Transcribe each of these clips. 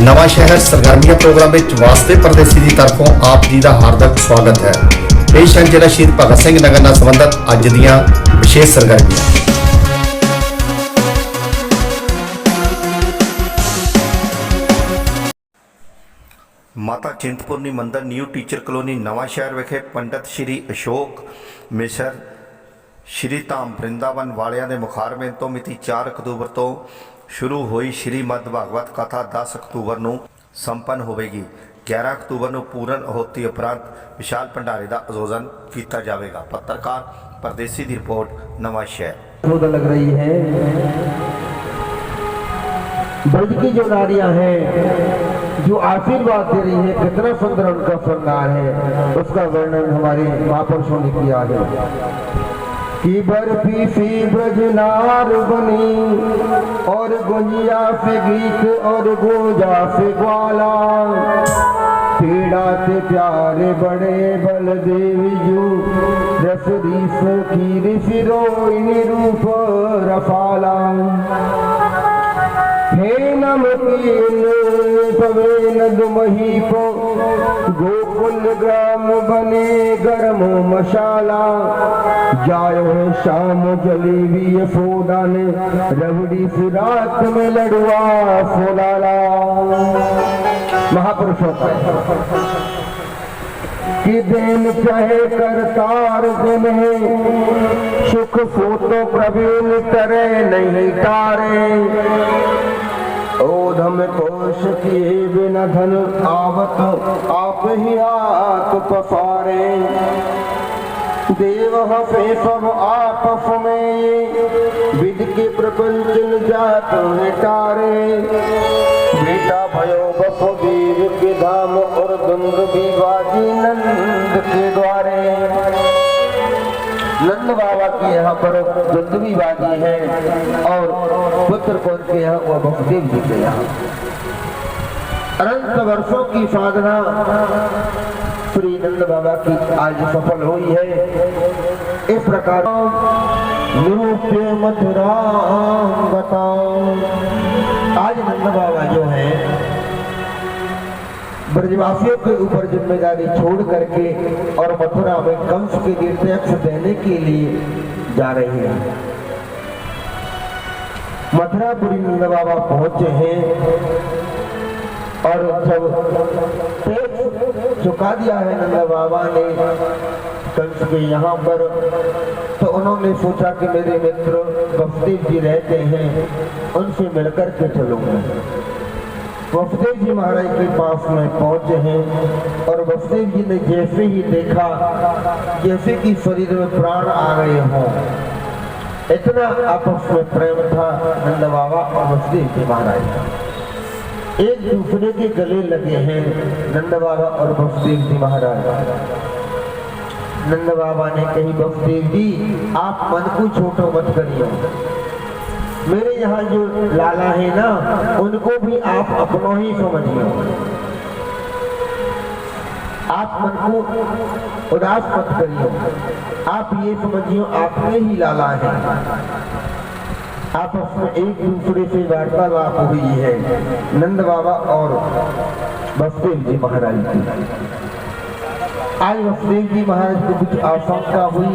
नवा शहर सरगर्मिया प्रोग्राम में वास्ते परदेसी की तरफों आप जी का हार्दिक स्वागत है। पेश हैं जिला शहीद भगत सिंह नगर नाल संबंधित अज दियां विशेष सरगर्मियां। माता चिंतपूर्णी मंदिर न्यू टीचर कलोनी नवा शहर विखे पंडित श्री अशोक मिश्र श्री धाम वृंदावन वालियां दे मुखारबे तो मिति 4 अक्तूबर तो शुरू हुई श्रीमद भागवत कथा 10 अक्तूबर को संपन्न होगी। 11 अक्तूबर को पूर्ण अहुति उपरांत विशाल भंडारे का आयोजन किया जाएगा। पत्रकार परदेसी की रिपोर्ट नवा शहर। लग रही है ब्रज की जो नारियां हैं जो आशीर्वाद दे रही है, कितना सुंदर उनका श्रृंगार है, उसका वर्णन हमारे महापुरुषों ने किया है कि बर्फी सी ब्रजनार बनी और गुंजिया से गीत और गूंजा से ग्वाला, पीड़ा से प्यारे बड़े बलदेव जू रस रीस की ऋषिरोइन रूप रफाला, हे नमकीन पवेन दुमहीप गोकुल ग्राम बने गरम मशाला, जायो शाम जलेबी यशोदा ने रबड़ी सी रात में लड़ुआ फुलाला। महापुरुषों का कि देन चाहे करतार देने सुख फोटो प्रवीण करे नहीं तारे, ओधम कोश किए बिना धन आवत आप ही हाथ पसारे, देव हफे सब आपस में विद के प्रपंच जात है तारे, बेटा भयो बसुदेव के धाम और दुंद भी बाजी नंद के द्वारे। नंद बाबा के यहाँ पर दुंदवी बाजी है और पुत्र कौन के यहाँ वो बसुदेव जी के यहाँ। अनंत वर्षों की साधना श्री नंद बाबा की आज सफल हुई है। इस प्रकार निरूप्य मथुरा बताओ, आज नंद बाबा जो है ब्रजवासियों के ऊपर जिम्मेदारी छोड़ करके और मथुरा में कंस के तीर्थयात्र देने के लिए जा रहे हैं। मथुरापुरी नंद बाबा पहुंचे हैं और जब टैक्स चुका दिया है नंद बाबा ने कंस के यहाँ पर, तो उन्होंने सोचा कि मेरे मित्र वसुदेव जी रहते हैं, उनसे मिलकर के चलूंगा। वसुदेव जी महाराज के पास में पहुंचे हैं और वसुदेव जी ने जैसे ही देखा जैसे कि शरीर में प्राण आ गए हों, इतना आपस में प्रेम था नंद बाबा और वसुदेव जी महाराज, एक दूसरे के गले लगे हैं नंद बाबा और वसुदेव जी महाराज। नंद बाबा ने कही वसुदेव जी आप मन को छोटो मत करियो, मेरे यहाँ जो लाला है ना उनको भी आप अपनों ही समझिए, आप मन को उदास मत करियो, आप ये समझियो आपने ही लाला है। आपस में एक दूसरे से वार्तालाप हुई है नंद बाबा और वसुदेव जी महाराज की। आज वसुदेव जी महाराज को कुछ आशंका हुई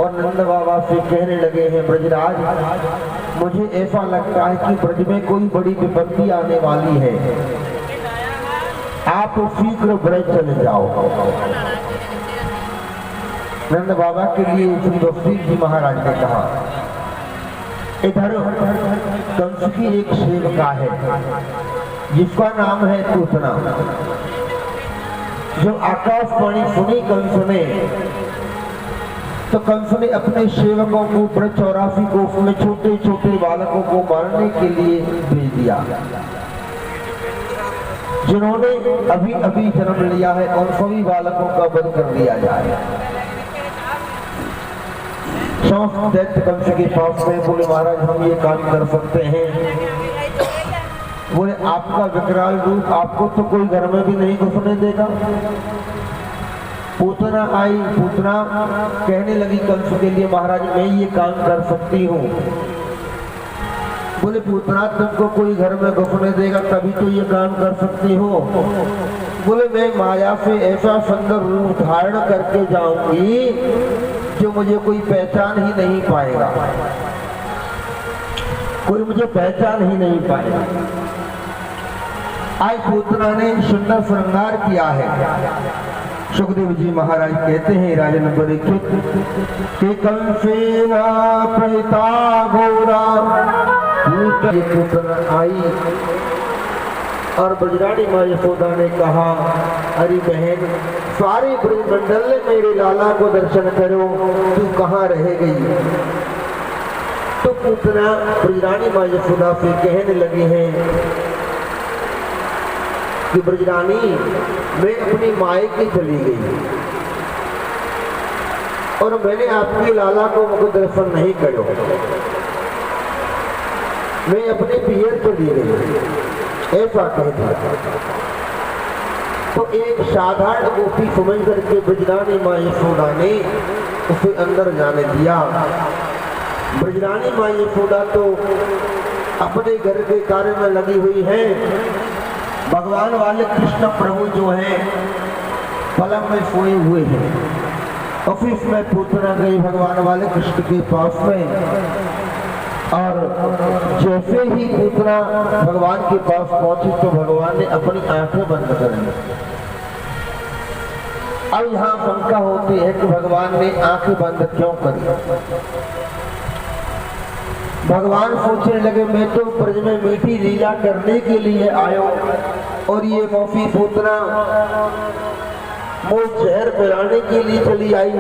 और नंद बाबा से कहने लगे हैं, ब्रजराज मुझे ऐसा लगता है कि ब्रज में कोई बड़ी विपत्ति आने वाली है, आप शीघ्र ब्रज चले जाओ। नंद बाबा के लिए श्री वसुदेव जी महाराज ने कहा, इधर कंस की एक सेवका है जिसका नाम है पूतना, जो आकाशवाणी सुनी कंस ने तो कंस ने अपने सेवकों को ब्रज 84 कोस में छोटे छोटे बालकों को मारने के लिए भेज दिया, जिन्होंने अभी अभी जन्म लिया है, और सभी बालकों का वध कर दिया जाए। दैत्य कंस के पास में बोले, महाराज हम ये काम कर सकते हैं। बोले आपका विकराल रूप आपको तो कोई घर में भी नहीं घुसने देगा। पूतना आई, पूतना कहने लगी कंस के लिए, महाराज मैं ये काम कर सकती हूँ, बोले पूतना तुमको कोई घर में घुसने देगा तभी तो ये काम कर सकती हो। बोले मैं माया से ऐसा सुंदर रूप धारण करके जाऊंगी जो मुझे कोई पहचान ही नहीं पाएगा, कोई मुझे पहचान ही नहीं पाएगा। आज पूतना ने सुंदर श्रृंगार किया है। सुखदेव जी महाराज कहते हैं राजन परीक्षित कि कंसेना प्रहिता घोरा, ये पूतना आई और ब्रजरानी माँ यशोदा ने कहा अरे बहन सारे ब्रजमंडल ने मेरे लाला को दर्शन करो, तू कहाँ रह गई। तो पूतना ब्रजरानी माँ यशोदा से कहने लगे हैं कि ब्रजरानी मैं अपनी मायके चली गई और मैंने आपके लाला को मुझे दर्शन नहीं करो, मैं अपने पियर चली गई, ऐसा कह दिया। तो एक साधारण गोपी समझ करके ब्रजरानी माँ यशोदा ने उसे अंदर जाने दिया। ब्रजरानी माँ यशोदा तो अपने घर के कार्य में लगी हुई है। भगवान वाले कृष्ण प्रभु जो है पलंग में सोए हुए हैं। ऑफिस में पूतना गई भगवान वाले कृष्ण के पास में, और जैसे ही पूतना भगवान के पास पहुंची तो भगवान ने अपनी आंखें बंद कर ली। अब यहाँ शंका होती है कि भगवान ने आंखें बंद क्यों करी। भगवान सोचने लगे मैं तो ब्रज में मीठी लीला करने के लिए आयो और ये मौसी पूतना मुझ जहर पिलाने के लिए चली आई,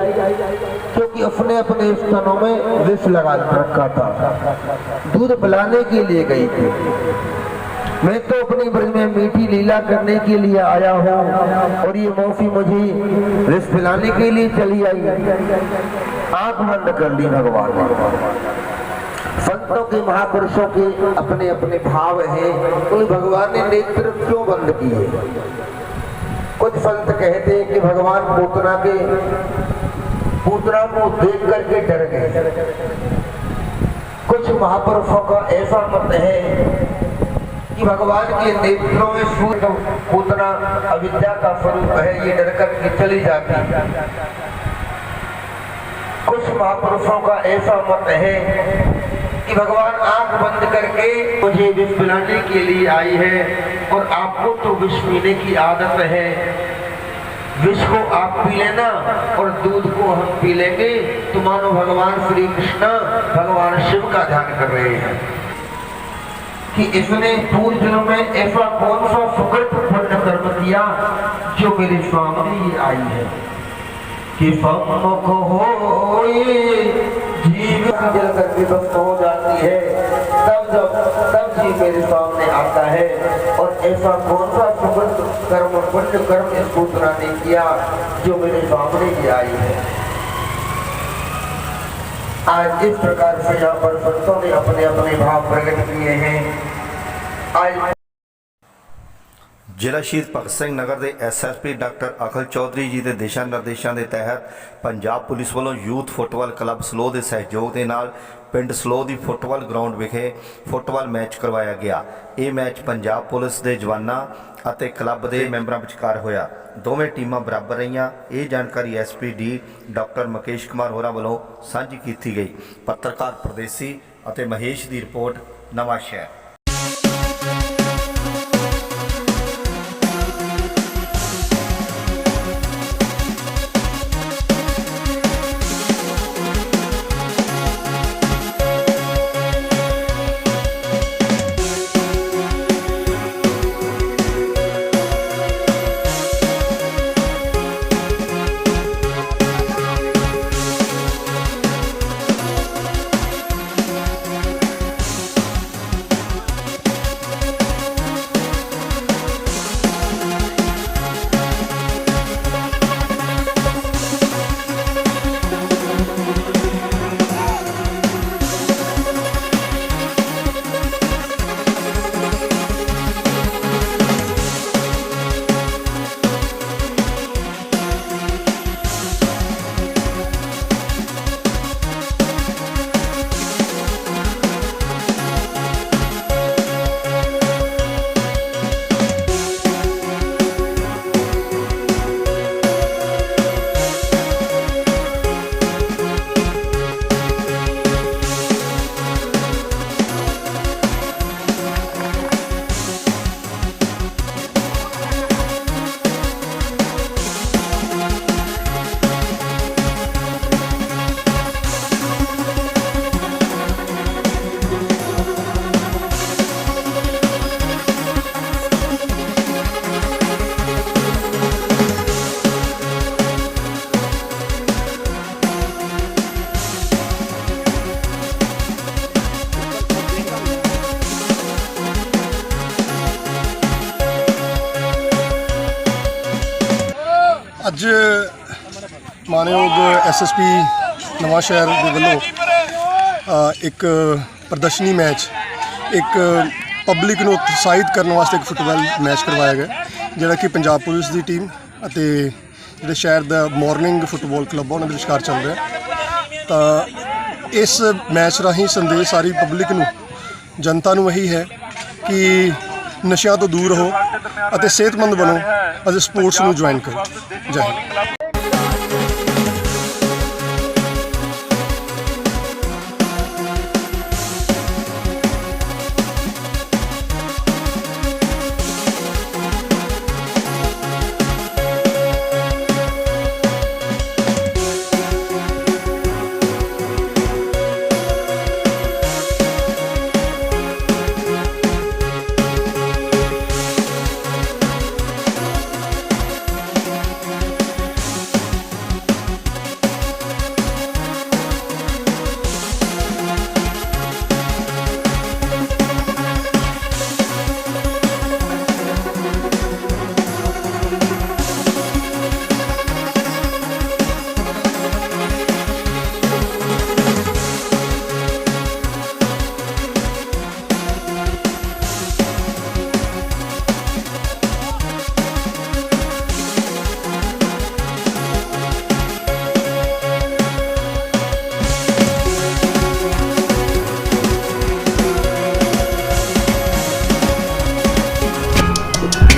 क्योंकि उसने अपने स्तनों में विष लगा रखा था, दूध पिलाने के लिए गई थी। मैं तो अपनी ब्रज में मीठी लीला करने के लिए आया हूँ और ये मौसी मुझे विष पिलाने के लिए चली आई। आंख बंद कर ली भगवान ने। संतों के महापुरुषों के अपने अपने भाव हैं, उन भगवान ने नेत्र क्यों बंद किए। कुछ संत कहते हैं कि भगवान पूतना को देख करके डर गए। कुछ महापुरुषों का ऐसा मत है कि भगवान के नेत्रों में सूर्य पूतना अविद्या का स्वरूप है, ये डर करके चली जाती। कुछ महापुरुषों का ऐसा मत है कि भगवान आंख बंद करके मुझे विष पिलाने के लिए आई है और आपको तो विष पीने की आदत है, विष को आप पी लेना और दूध को हम पी लेंगे। तो मानो भगवान श्री कृष्ण भगवान शिव का ध्यान कर रहे हैं कि इसने पूर्व जन्म में ऐसा कौन सा सुकृत पुण्य कर्म किया जो मेरे सामने आई है कि सम्मुख हो जीव जल करके भक्त हो जाती है, तब जीव मेरे सामने आता है। और ऐसा कौन सा सुकृत कर्म पुण्य कर्म इस पूतना ने किया जो मेरे सामने ही आई है। आज इस प्रकार से यहाँ पर संतों ने अपने अपने भाव प्रकट किए हैं। आज ਜ਼ਿਲ੍ਹਾ ਸ਼ਹੀਦ ਭਗਤ ਸਿੰਘ ਨਗਰ ਦੇ ਐਸਐਸਪੀ ਡਾਕਟਰ ਅਖਿਲ ਚੌਧਰੀ ਜੀ ਦੇ ਦਿਸ਼ਾ ਨਿਰਦੇਸ਼ਾਂ ਦੇ ਤਹਿਤ ਪੰਜਾਬ ਪੁਲਿਸ ਵੱਲੋਂ ਯੂਥ ਫੁੱਟਬਾਲ ਕਲੱਬ ਸਲੋਹ ਦੇ ਸਹਿਯੋਗ ਦੇ ਨਾਲ ਪਿੰਡ ਸਲੋਹ ਦੀ ਫੁੱਟਬਾਲ ਗਰਾਊਂਡ ਵਿਖੇ ਫੁੱਟਬਾਲ ਮੈਚ ਕਰਵਾਇਆ ਗਿਆ। ਇਹ ਮੈਚ ਪੰਜਾਬ ਪੁਲਿਸ ਦੇ ਜਵਾਨਾਂ ਅਤੇ ਕਲੱਬ ਦੇ ਮੈਂਬਰਾਂ ਵਿਚਕਾਰ ਹੋਇਆ। ਦੋਵੇਂ ਟੀਮਾਂ ਬਰਾਬਰ ਰਹੀਆਂ। ਇਹ ਜਾਣਕਾਰੀ ਐਸਪੀਡੀ ਡਾਕਟਰ ਮੁਕੇਸ਼ ਕੁਮਾਰ ਹੋਰਾਂ ਵੱਲੋਂ ਸਾਂਝੀ ਕੀਤੀ ਗਈ। ਪੱਤਰਕਾਰ ਪ੍ਰਦੇਸੀ ਅਤੇ ਮਹੇਸ਼ ਦੀ ਰਿਪੋਰਟ, ਨਵਾਂ ਸ਼ਹਿਰ। ਅੱਜ ਮਾਨਯੋਗ ਐਸਐਸਪੀ ਨਵਾਂ ਸ਼ਹਿਰ ਦੇ ਵੱਲੋਂ ਇੱਕ ਪ੍ਰਦਰਸ਼ਨੀ ਮੈਚ, ਇੱਕ ਪਬਲਿਕ ਨੂੰ ਉਤਸ਼ਾਹਿਤ ਕਰਨ ਵਾਸਤੇ ਇੱਕ ਫੁੱਟਬਾਲ ਮੈਚ ਕਰਵਾਇਆ ਗਿਆ, ਜਿਹੜਾ ਕਿ ਪੰਜਾਬ ਪੁਲਿਸ ਦੀ ਟੀਮ ਅਤੇ ਜਿਹੜੇ ਸ਼ਹਿਰ ਦਾ ਮਾਰਨਿੰਗ ਫੁੱਟਬਾਲ ਕਲੱਬ ਉਹਨਾਂ ਦੇ ਵਿਚਕਾਰ ਚੱਲ ਰਿਹਾ। ਤਾਂ ਇਸ ਮੈਚ ਰਾਹੀਂ ਸੰਦੇਸ਼ ਸਾਰੀ ਪਬਲਿਕ ਨੂੰ, ਜਨਤਾ ਨੂੰ ਇਹੀ ਹੈ ਕਿ ਨਸ਼ਿਆਂ ਤੋਂ ਦੂਰ ਰਹੋ ਅਤੇ ਸਿਹਤਮੰਦ ਬਣੋ ਅਤੇ ਸਪੋਰਟਸ ਨੂੰ ਜੁਆਇਨ ਕਰੋ। ਜੈ ਹਿੰਦ।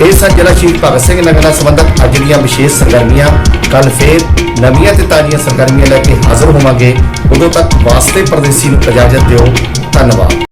ਇਹ ਸਨ ਜ਼ਿਲ੍ਹਾ ਸ਼ਹੀਦ ਭਗਤ ਸਿੰਘ ਨਗਰ ਨਾਲ ਸੰਬੰਧਿਤ ਅੱਜ ਦੀਆਂ ਵਿਸ਼ੇਸ਼ ਸਰਗਰਮੀਆਂ। ਕੱਲ੍ਹ ਫੇਰ ਨਵੀਆਂ ਤੇ ਤਾਜ਼ੀਆਂ ਸਰਗਰਮੀਆਂ ਲੈ ਕੇ ਹਾਜ਼ਰ ਹੋਵਾਂਗੇ। ਉਦੋਂ ਤੱਕ ਵਾਸਤੇ ਪਰਦੇਸੀ ਨੂੰ ਇਜਾਜ਼ਤ ਦਿਓ। ਧੰਨਵਾਦ।